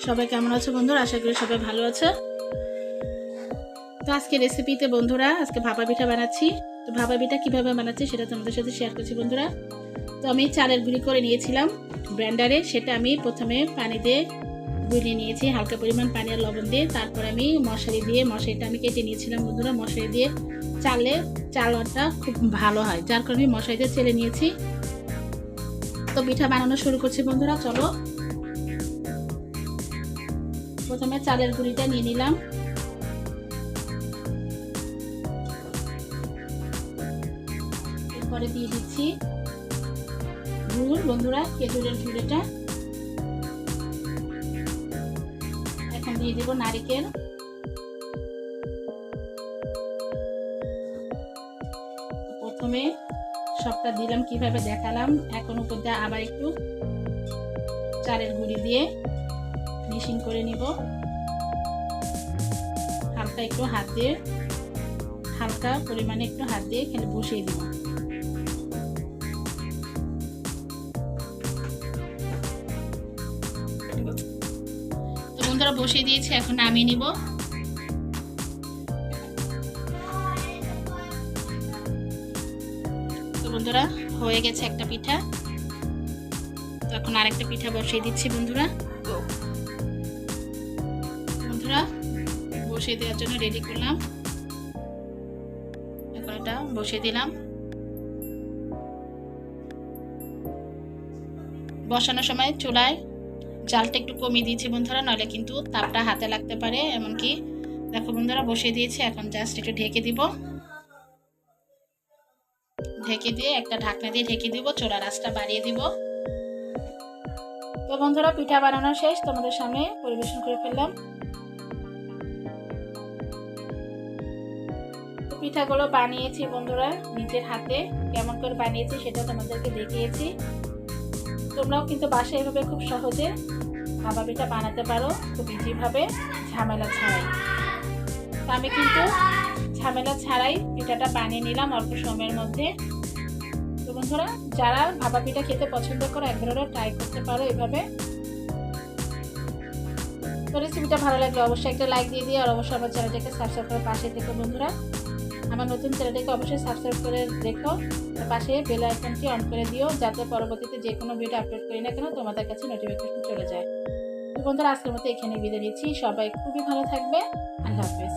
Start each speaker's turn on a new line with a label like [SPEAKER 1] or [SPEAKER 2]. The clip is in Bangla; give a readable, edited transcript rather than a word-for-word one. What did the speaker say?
[SPEAKER 1] সবাই কেমন আছো বন্ধুরা? আশা করি সবাই ভালো আছো। তো আজকে রেসিপিতে বন্ধুরা আজকে ভাপা পিঠা বানাচ্ছি। তো ভাপা পিঠা কিভাবে বানাচ্ছি সেটা তোমাদের সাথে শেয়ার করছি বন্ধুরা। তো আমি চালের গুঁড়ি করে নিয়েছিলাম ব্লেন্ডারে, সেটা আমি প্রথমে পানি দিয়ে গুলিয়ে নিয়েছি, হালকা পরিমাণ পানি আর লবণ দিয়ে। তারপর আমি মশারিটা আমি কেটে নিয়েছিলাম বন্ধুরা। মশারি দিয়ে চালটা খুব ভালো হয়, যার কারণে মশারি দিয়ে চেলে নিয়েছি। তো পিঠা বানানো শুরু করছি বন্ধুরা, চলো। প্রথমে চালের গুঁড়িটা নিয়ে নিলাম, এরপরে দিয়ে দিচ্ছি গুড় বন্ধুরা, খেজুরের গুঁড়িটা। এখন দিয়ে দেব নারকেল, প্রথমে সবটা দিলাম কিভাবে দেখালাম। এখন উপর দিয়ে আবার একটু চালের গুঁড়ি দিয়ে মিশিং করে নিব, হালকা পরিমাণে একটু হাত দিয়ে খেলে বসিয়ে দিব। তো বন্ধুরা বসিয়ে দিয়েছি, এখন নামিয়ে নিব। তো বন্ধুরা হয়ে গেছে একটা পিঠা। তো এখন আরেকটা পিঠা বসিয়ে দিচ্ছি বন্ধুরা। বসিয়ে দেওয়ার জন্য রেডি করলাম, এখন এটা বসিয়ে দিলাম। বসানোর সময় চুলায় জালটা একটু কমিয়ে দিয়েছি বন্ধুরা, নইলে কিন্তু তাপটা হাতে লাগতে পারে। এমনকি দেখো বন্ধুরা বসিয়ে দিয়েছি, এখন জাস্ট একটু ঢেকে দিব। ঢেকে দিয়ে একটা ঢাকনা দিয়ে ঢেকে দিব, চুলার আঁচটা বাড়িয়ে দিব। তো বন্ধুরা পিঠা বানানো শেষ, তোমাদের সামনে পরিবেশন করে ফেললাম। পিঠাগুলো বানিয়েছি বন্ধুরা নিজের হাতে, কেমন করে বানিয়েছি সেটা তোমাদেরকে দেখিয়েছি। তোমরাও কিন্তু বাসায় এভাবে খুব সহজে ভাপা পিঠা বানাতে পারো, খুব ইজি ভাবে, ঝামেলা ছাড়াই। তো আমি কিন্তু ঝামেলা ছাড়াই পিঠাটা বানিয়ে নিলাম অল্প সময়ের মধ্যে। তো বন্ধুরা যারা ভাপা পিঠা খেতে পছন্দ করো একবার ট্রাই করতে পারো এভাবে। তো রেসিপিটা ভালো লাগলে অবশ্যই একটা লাইক দিয়ে দিও, আর অবশ্যই আমার চ্যানেলটাকে সাবস্ক্রাইব করে পাশে থেকো বন্ধুরা। আমার নতুন চ্যানেলটাকে অবশ্যই সাবস্ক্রাইব করে রেখো, পাশে বেল আইকনটি অন করে দিও, যাতে পরবর্তীতে যে কোনো ভিডিও আপলোড করি না কেন তোমাদের কাছে নোটিফিকেশন চলে যায়। তো বন্ধুরা আজকের মতো এখানে বিদায় নিচ্ছি, সবাই খুবই ভালো থাকবে। আল্লাহ হাফেজ।